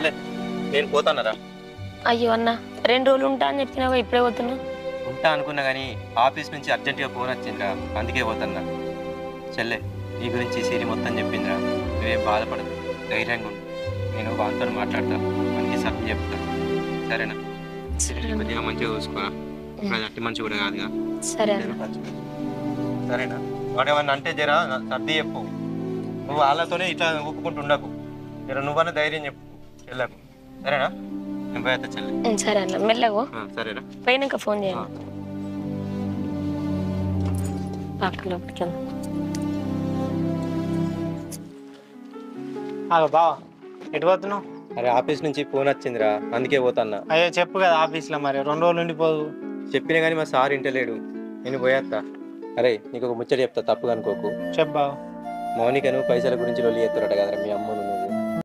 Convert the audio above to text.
చెల్లె నేను పోతానరా. అయ్యో అన్న 2 రోజులు ఉంటా అని చెప్పినావా, ఇప్పుడే పోతున్నా? ఉంటా అనుకున్నా కానీ ఆఫీస్ నుంచి అర్జెంటుగా ఫోన్ వచ్చిందిరా, అందుకే పోతున్నా. చెల్లె నీ గురించి సిరి మొత్తం చెప్పిందిరా, నువ్వేం బాధపడదు, ధైర్యంగా ఉండు. నేను వాంతో మాట్లాడతా, మనకి సర్ది చెప్తా, సరేనా? కొద్దిగా మంచిగా చూసుకోరా, ఇప్పుడు అట్టి మంచి కూడా కాదుగా. సరే అన్న. సరేనా? వాడు ఏమన్నా అంటే జరా సర్ది చెప్పు, నువ్వు వాళ్ళతోనే ఇట్లా ఊపుకుంటూ ఉండకు, జర నువ్వన్నా ధైర్యం చెప్పు చెల్లకు, సరేనా? నేను పోయేస్తా చెల్లె. సరే అన్న, మెల్లగో. సరేనా? పోయినాక ఫోన్ చేయండి. లోపలికి బావా ఎటు పోతున్నావు? అరే ఆఫీస్ నుంచి ఫోన్ వచ్చిందిరా, అందుకే పోతాన్నా. అయ్యో చెప్పు కదా ఆఫీస్లో, మరి 2 రోజులు ఉండిపోదు. చెప్పినా కానీ మా సార్ ఇంటలేడు, నేను పోయేస్తా. అరే నీకు ఒక ముచ్చట చెప్తా, తప్పుగా అనుకోకు. చెప్పు బావ. మౌనికను పైసల గురించి లొల్లి ఎత్తారట కదరా మీ అమ్మను.